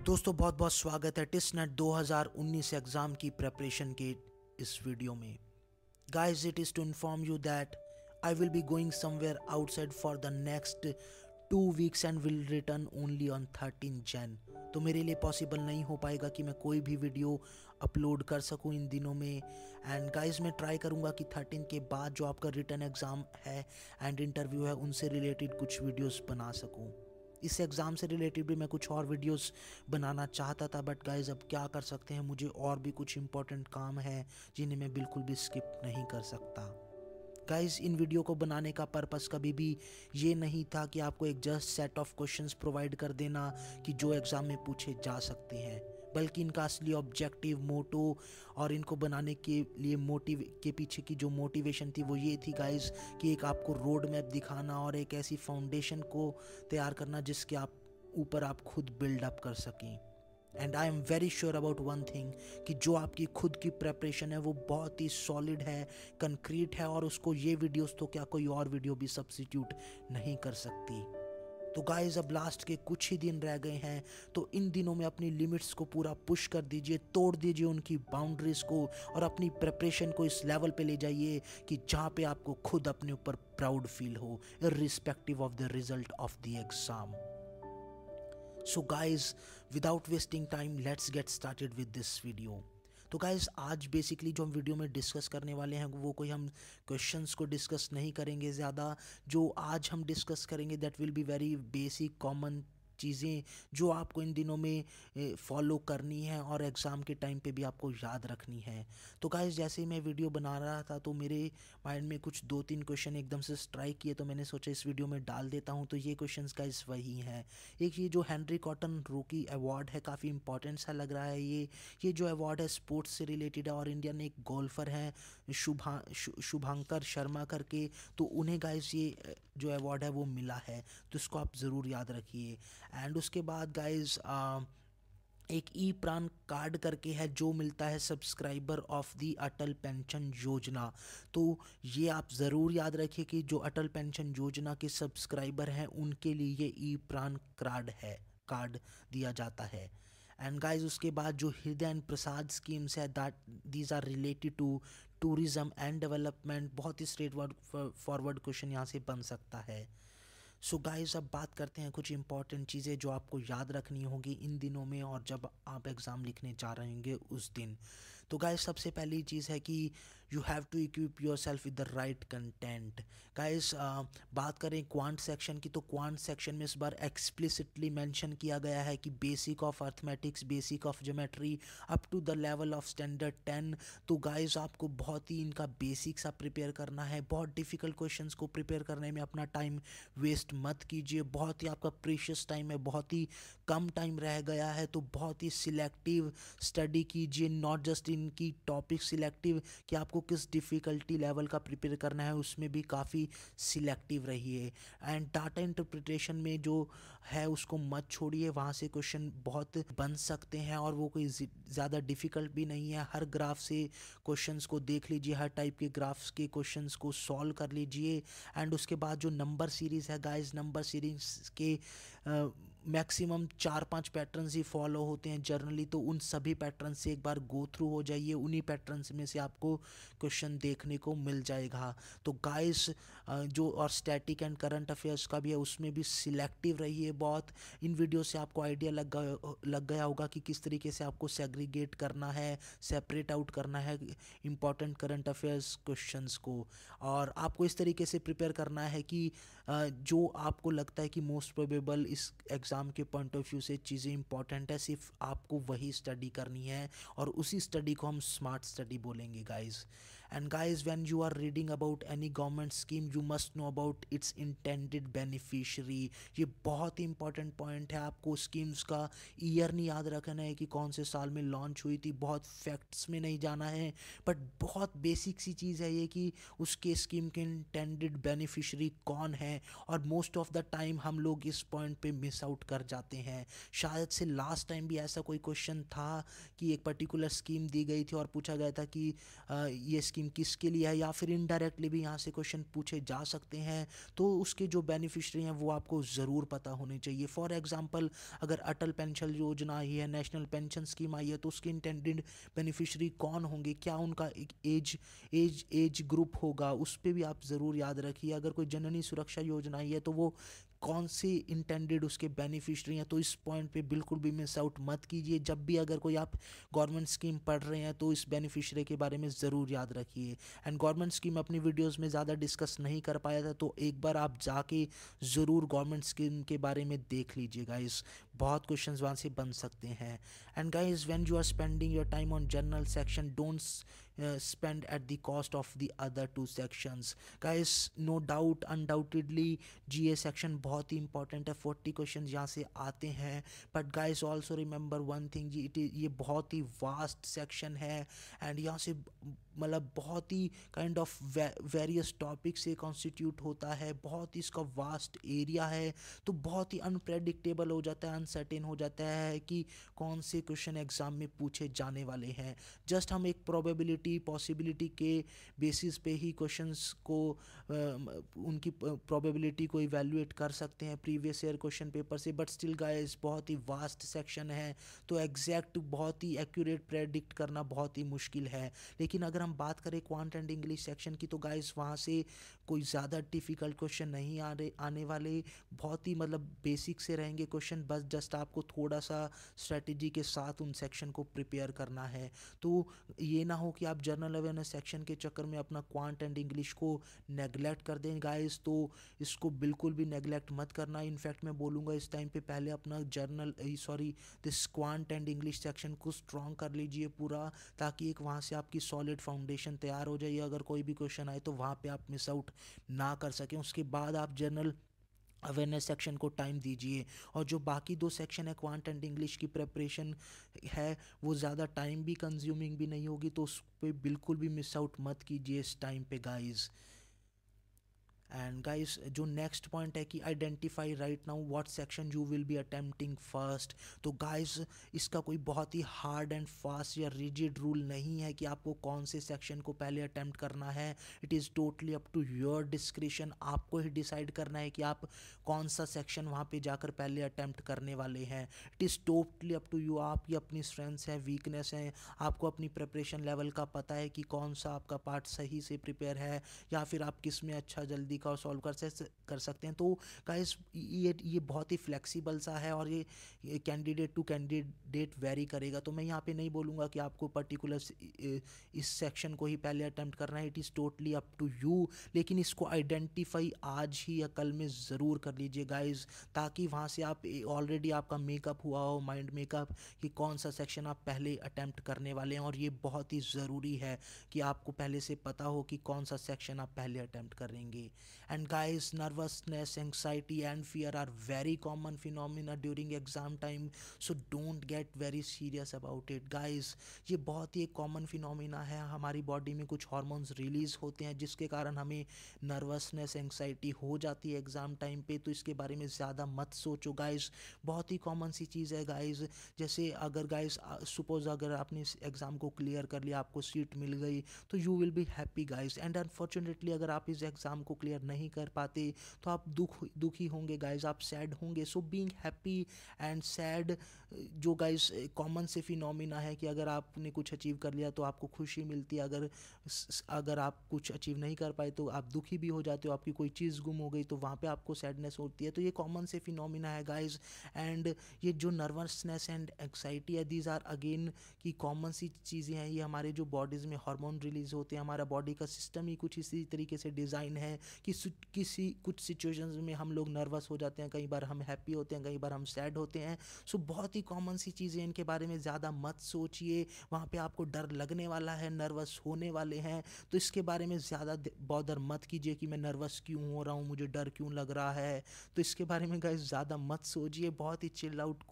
दोस्तों बहुत बहुत स्वागत है टिस्नेट 2019 एग्ज़ाम की प्रेपरेशन के इस वीडियो में। Guys, it is to inform you that I will be going somewhere outside for the next 2 weeks and will return only on 13 Jan. तो मेरे लिए पॉसिबल नहीं हो पाएगा कि मैं कोई भी वीडियो अपलोड कर सकूं इन दिनों में। एंड गाइस, मैं ट्राई करूंगा कि 13 के बाद जो आपका रिटर्न एग्ज़ाम है एंड इंटरव्यू है उनसे रिलेटेड कुछ वीडियोस बना सकूं। इस एग्ज़ाम से रिलेटेड भी मैं कुछ और वीडियोस बनाना चाहता था, बट गाइस अब क्या कर सकते हैं, मुझे और भी कुछ इंपॉर्टेंट काम है जिन्हें मैं बिल्कुल भी स्किप नहीं कर सकता। गाइस, इन वीडियो को बनाने का पर्पस कभी भी ये नहीं था कि आपको एक just set of questions provide कर देना कि जो एग्ज़ाम में पूछे जा सकते हैं, बल्कि इनका असली ऑब्जेक्टिव मोटो और इनको बनाने के लिए मोटिव के पीछे की जो मोटिवेशन थी वो ये थी गाइस कि एक आपको रोड मैप दिखाना और एक ऐसी फाउंडेशन को तैयार करना जिसके आप ऊपर आप खुद बिल्डअप कर सकें। And I am very sure about one thing कि जो आपकी खुद की प्रेपरेशन है वो बहुत ही सॉलिड है, कंक्रीट है, और उसको ये वीडियोस तो क्या कोई और वीडियो भी सब्स्टिट्यूट नहीं कर सकती। तो गाइस, अब लास्ट के कुछ ही दिन रह गए हैं, तो इन दिनों में अपनी लिमिट्स को पूरा पुश कर दीजिए, तोड़ दीजिए उनकी बाउंड्रीज को और अपनी प्रेपरेशन को इस लेवल पे ले जाइए कि जहाँ पे आपको खुद अपने ऊपर प्राउड फील हो, irrespective of the result of the exam. So guys, without wasting time let's get started with this video. तो गाइज, आज बेसिकली जो हम वीडियो में डिस्कस करने वाले हैं वो कोई हम क्वेश्चंस को डिस्कस नहीं करेंगे ज़्यादा। जो आज हम डिस्कस करेंगे that will be very basic common चीज़ें जो आपको इन दिनों में फॉलो करनी है और एग्ज़ाम के टाइम पे भी आपको याद रखनी है। तो गाइस, जैसे ही मैं वीडियो बना रहा था तो मेरे माइंड में कुछ 2-3 क्वेश्चन एकदम से स्ट्राइक किए, तो मैंने सोचा इस वीडियो में डाल देता हूं। तो ये क्वेश्चंस गाइस वही हैं। एक ये जो हेनरी कॉटन रूकी अवार्ड है, काफ़ी इंपॉर्टेंट सा लग रहा है। ये जो अवार्ड है स्पोर्ट्स से रिलेटेड है और इंडिया में एक गोल्फर हैं शुभांकर शर्मा करके, तो उन्हें गाइस ये जो अवार्ड है वो मिला है, तो इसको आप ज़रूर याद रखिए। एंड उसके बाद गाइज एक ई प्राण कार्ड करके है जो मिलता है subscriber of the Atal pension योजना। तो ये आप ज़रूर याद रखिए कि जो अटल पेंशन योजना के सब्सक्राइबर हैं उनके लिए ये ई प्राण कार्ड दिया जाता है। एंड गाइज, उसके बाद जो हृदय एंड प्रसाद स्कीम्स है that these are related to tourism and development. बहुत ही स्ट्रेट फॉरवर्ड क्वेश्चन यहाँ से बन सकता है। सो गाइस, अब बात करते हैं कुछ इंपॉर्टेंट चीज़ें जो आपको याद रखनी होगी इन दिनों में और जब आप एग्ज़ाम लिखने जा रहे होंगे उस दिन। तो गाइस, सबसे पहली चीज़ है कि you have to equip yourself with the right content. Guys, बात करें क्वांट सेक्शन की, तो क्वांट सेक्शन में इस बार एक्सप्लिसिटली मेंशन किया गया है कि basic of arithmetics, basic of geometry up to the level of standard 10। तो गाइस, आपको बहुत ही इनका बेसिक सा प्रिपेयर करना है। बहुत डिफ़िकल्ट क्वेश्चंस को प्रिपेयर करने में अपना टाइम वेस्ट मत कीजिए। बहुत ही आपका प्रीशियस टाइम है, बहुत ही कम टाइम रह गया है, तो बहुत ही सिलेक्टिव स्टडी कीजिए। नॉट जस्ट इनकी टॉपिक सिलेक्टिव कि आपको किस डिफ़िकल्टी लेवल का प्रिपेयर करना है, उसमें भी काफ़ी सिलेक्टिव रहिए। एंड डाटा इंटरप्रिटेशन में जो है उसको मत छोड़िए, वहाँ से क्वेश्चन बहुत बन सकते हैं और वो कोई ज़्यादा डिफ़िकल्ट भी नहीं है। हर ग्राफ से क्वेश्चंस को देख लीजिए, हर टाइप के ग्राफ्स के क्वेश्चंस को सॉल्व कर लीजिए। एंड उसके बाद जो नंबर सीरीज़ है गाइस, नंबर सीरीज के मैक्सिमम 4-5 पैटर्न्स ही फॉलो होते हैं जनरली, तो उन सभी पैटर्न से एक बार गो थ्रू हो जाइए। उन्हीं पैटर्न्स में से आपको क्वेश्चन देखने को मिल जाएगा। तो गाइस, जो और स्टैटिक एंड करंट अफेयर्स का भी है उसमें भी सिलेक्टिव रहिए बहुत। इन वीडियो से आपको आइडिया लग गया होगा कि किस तरीके से आपको सेग्रीगेट करना है, सेपरेट आउट करना है इंपॉर्टेंट करंट अफेयर्स क्वेश्चंस को। और आपको इस तरीके से प्रिपेयर करना है कि जो आपको लगता है कि मोस्ट प्रोबेबल इस एग्ज़ाम के पॉइंट ऑफ व्यू से चीज़ें इंपॉर्टेंट है, सिर्फ आपको वही स्टडी करनी है और उसी स्टडी को हम स्मार्ट स्टडी बोलेंगे guys. And guys, when you are reading about any government scheme you must know about its intended beneficiary. ये बहुत ही इंपॉर्टेंट पॉइंट है। आपको स्कीम्स का ईयर नहीं याद रखना है कि कौन से साल में लॉन्च हुई थी, बहुत फैक्ट्स में नहीं जाना है, बट बहुत बेसिक सी चीज़ है ये कि उसके स्कीम के इंटेंडेड बेनिफिशियरी कौन है। और मोस्ट ऑफ द टाइम हम लोग इस पॉइंट पे मिस आउट कर जाते हैं। शायद से लास्ट टाइम भी ऐसा कोई क्वेश्चन था कि एक पर्टिकुलर स्कीम दी गई थी और पूछा गया था कि ये स्कीम किसके लिए है, या फिर इनडायरेक्टली भी यहाँ से क्वेश्चन पूछे जा सकते हैं, तो उसके जो बेनिफिशरी हैं वो आपको ज़रूर पता होने चाहिए। फॉर एग्जांपल अगर अटल पेंशन योजना आई है, नेशनल पेंशन स्कीम आई है, तो उसके इंटेंडेड बेनिफिशरी कौन होंगे, क्या उनका एक एज ग्रुप होगा, उस पर भी आप ज़रूर याद रखिए। अगर कोई जननी सुरक्षा योजना आई है तो वो कौन से इंटेंडेड उसके बेनिफिशरी हैं, तो इस पॉइंट पे बिल्कुल भी मिस आउट मत कीजिए। जब भी अगर कोई आप गवर्नमेंट स्कीम पढ़ रहे हैं तो इस बेनिफिशरी के बारे में ज़रूर याद रखिए। एंड गवर्नमेंट स्कीम अपनी वीडियोस में ज़्यादा डिस्कस नहीं कर पाया था, तो एक बार आप जाके ज़रूर गवर्नमेंट स्कीम के बारे में देख लीजिए गाइस, बहुत क्वेश्चंस वहाँ से बन सकते हैं। And guys when you are spending your time on general section, don't spend at the cost of the other two sections guys। no doubt undoubtedly GA section बहुत ही इंपॉर्टेंट है, 40 क्वेश्चन यहाँ से आते हैं। But guys also remember one thing जी, ये बहुत ही वास्ट सेक्शन है एंड यहाँ से मतलब बहुत ही काइंड ऑफ वेरियस टॉपिक से कॉन्स्टिट्यूट होता है, बहुत ही इसका वास्ट एरिया है, तो बहुत ही अनप्रेडिक्टेबल हो जाता है, अनसर्टेन हो जाता है कि कौन से क्वेश्चन एग्जाम में पूछे जाने वाले हैं। जस्ट हम एक प्रोबेबिलिटी पॉसिबिलिटी के बेसिस पे ही क्वेश्चंस को उनकी प्रोबेबिलिटी को इवैल्यूएट कर सकते हैं प्रीवियस ईयर क्वेश्चन पेपर से। बट स्टिल गाइस बहुत ही वास्ट सेक्शन है, तो एग्जैक्ट बहुत ही एक्यूरेट प्रेडिक्ट करना बहुत ही मुश्किल है। लेकिन अगर हम बात करें क्वांट एंड इंग्लिश सेक्शन की, तो गाइस वहाँ से कोई ज़्यादा डिफ़िकल्ट क्वेश्चन नहीं आने वाले, बहुत ही मतलब बेसिक से रहेंगे क्वेश्चन, बस जस्ट आपको थोड़ा सा स्ट्रेटजी के साथ उन सेक्शन को प्रिपेयर करना है। तो ये ना हो कि आप जनरल अवेयरनेस सेक्शन के चक्कर में अपना क्वांट एंड इंग्लिश को नेगलेक्ट कर दें गाइस, तो इसको बिल्कुल भी नेगलेक्ट मत करना। इनफैक्ट मैं बोलूँगा इस टाइम पे पहले अपना this quant and English section को स्ट्रॉन्ग कर लीजिए पूरा, ताकि एक वहाँ से आपकी सॉलिड फाउंडेशन तैयार हो जाए, अगर कोई भी क्वेश्चन आए तो वहाँ पे आप मिस आउट ना कर सकें। उसके बाद आप जनरल अवेयरनेस सेक्शन को टाइम दीजिए, और जो बाकी दो सेक्शन है क्वांट एंड इंग्लिश की प्रेपरेशन है, वो ज़्यादा टाइम भी कंज्यूमिंग भी नहीं होगी, तो उस पर बिल्कुल भी मिस आउट मत कीजिए इस टाइम पे गाइस। एंड गाइस जो नेक्स्ट पॉइंट है कि identify right now what section you will be attempting first. तो गाइस इसका कोई बहुत ही हार्ड एंड फास्ट या रिजिड रूल नहीं है कि आपको कौन से सेक्शन को पहले अटेम्प्ट करना है। It is totally up to your discretion, आपको ही डिसाइड करना है कि आप कौन सा सेक्शन वहाँ पे जाकर पहले अटेम्प्ट करने वाले हैं। It is totally up to you, आपकी अपनी स्ट्रेंथ्स हैं, वीकनेस हैं, आपको अपनी प्रिपरेशन लेवल का पता है कि कौन सा आपका पार्ट सही से प्रिपेयर है, या फिर आप किस में अच्छा जल्दी का सॉल्व कर सकते हैं। तो गाइस ये बहुत ही फ्लेक्सिबल सा है, और ये कैंडिडेट टू कैंडिडेट वेरी करेगा। तो मैं यहाँ पे नहीं बोलूँगा कि आपको पर्टिकुलर इस सेक्शन को ही पहले अटेम्प्ट करना है, it is totally up to you. लेकिन इसको आइडेंटिफाई आज ही या कल में ज़रूर कर लीजिए गाइस, ताकि वहाँ से आप ऑलरेडी आपका मेकअप हुआ हो, माइंड मेकअप, कि कौन सा सेक्शन आप पहले अटेम्प्ट करने वाले हैं। और ये बहुत ही ज़रूरी है कि आपको पहले से पता हो कि कौन सा सेक्शन आप पहले अटेम्प्ट करेंगे। And guys, nervousness, anxiety and fear are very common phenomena during exam time, so don't get very serious about it guys। ये बहुत ही एक कॉमन फिनोमिना है, हमारी बॉडी में कुछ हार्मोन्स रिलीज़ होते हैं जिसके कारण हमें नर्वसनेस एंग्जाइटी हो जाती है एग्ज़ाम टाइम पे। तो इसके बारे में ज़्यादा मत सोचो गाइस, बहुत ही कॉमन सी चीज़ है गाइस। जैसे अगर गाइस सपोज अगर आपने इस एग्ज़ाम को क्लियर कर लिया, आपको सीट मिल गई, तो you will be happy guys. And unfortunately अगर आप इस एग्ज़ाम को क्लियर नहीं कर पाते तो आप दुखी होंगे गाइस, आप सैड होंगे। So being happy and sad जो गाइस कॉमन से फिनोमिना है कि अगर आपने कुछ अचीव कर लिया तो आपको खुशी मिलती है, अगर आप कुछ अचीव नहीं कर पाए तो आप दुखी भी हो जाते हो, आपकी कोई चीज़ गुम हो गई तो वहाँ पे आपको सैडनेस होती है। तो ये कॉमन से फिनोमिना है गाइस। एंड ये जो नर्वसनेस एंड एंग्जाइटी है, दीज आर अगेन की कॉमन सी चीज़ें हैं। ये हमारे जो बॉडीज़ में हार्मोन रिलीज होते हैं, हमारा बॉडी का सिस्टम ही कुछ इसी तरीके से डिज़ाइन है कि कुछ सिचुएशंस में हम लोग नर्वस हो जाते हैं, कई बार हम हैप्पी होते हैं, कई बार हम सैड होते हैं। सो बहुत ही कॉमन सी चीज़ें, इनके बारे में ज़्यादा मत सोचिए। वहाँ पे आपको डर लगने वाला है, नर्वस होने वाले हैं, तो इसके बारे में ज़्यादा बॉदर मत कीजिए कि मैं नर्वस क्यों हो रहा हूँ, मुझे डर क्यों लग रहा है। तो इसके बारे में गाइस ज़्यादा मत सोचिए, बहुत ही चिल आउट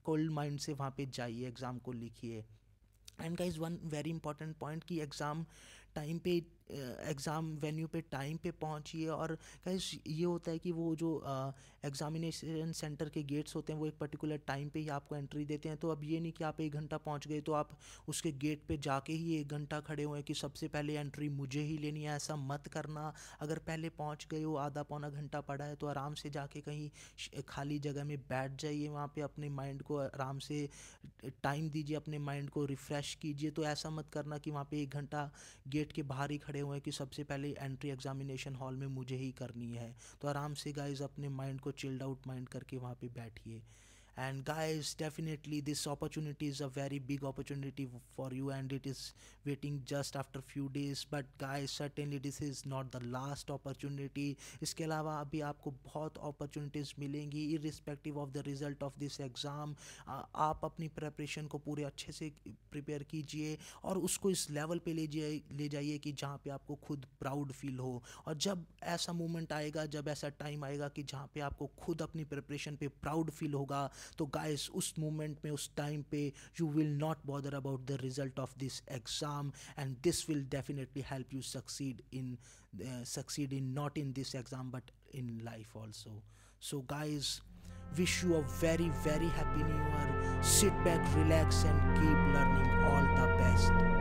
कोल्ड माइंड से वहाँ पे जाइए, एग्ज़ाम को लिखिए। And guys one very important point कि एग्ज़ाम टाइम पे एग्ज़ाम वेन्यू पे टाइम पे पहुंचिए। और गाइस ये होता है कि वो जो एग्ज़ामिनेशन सेंटर के गेट्स होते हैं वो एक पर्टिकुलर टाइम पे ही आपको एंट्री देते हैं। तो अब ये नहीं कि आप 1 घंटा पहुंच गए तो आप उसके गेट पे जाके ही 1 घंटा खड़े हुए कि सबसे पहले एंट्री मुझे ही लेनी है। ऐसा मत करना। अगर पहले पहुंच गए हो, आधा पौना घंटा पड़ा है, तो आराम से जाके कहीं खाली जगह में बैठ जाइए, वहाँ पे अपने माइंड को आराम से टाइम दीजिए, अपने माइंड को रिफ़्रेश कीजिए। तो ऐसा मत करना कि वहाँ पे 1 घंटा गेट के बाहर ही खड़े हुए हैं कि सबसे पहले एंट्री एग्जामिनेशन हॉल में मुझे ही करनी है। तो आराम से गाइज अपने माइंड को चिल्ड आउट माइंड करके वहाँ पे बैठिए। And guys, definitely this opportunity is a very big opportunity for you, and it is waiting just after few days. But guys, certainly this is not the last opportunity. इसके अलावा अभी आपको बहुत opportunities मिलेंगी irrespective of the result of this exam. आप अपनी preparation को पूरे अच्छे से prepare कीजिए और उसको इस level पे ले जाइए कि जहाँ पे आपको खुद proud feel हो। और जब ऐसा moment आएगा, जब ऐसा time आएगा कि जहाँ पे आपको खुद अपनी preparation पे proud feel होगा, तो गाइस उस मोमेंट में, उस टाइम पे you will not bother about the result of this exam, and this will definitely help you succeed in not in this exam but in life also. So guys, wish you a very very happy new year. Sit back, relax and keep learning. All the best.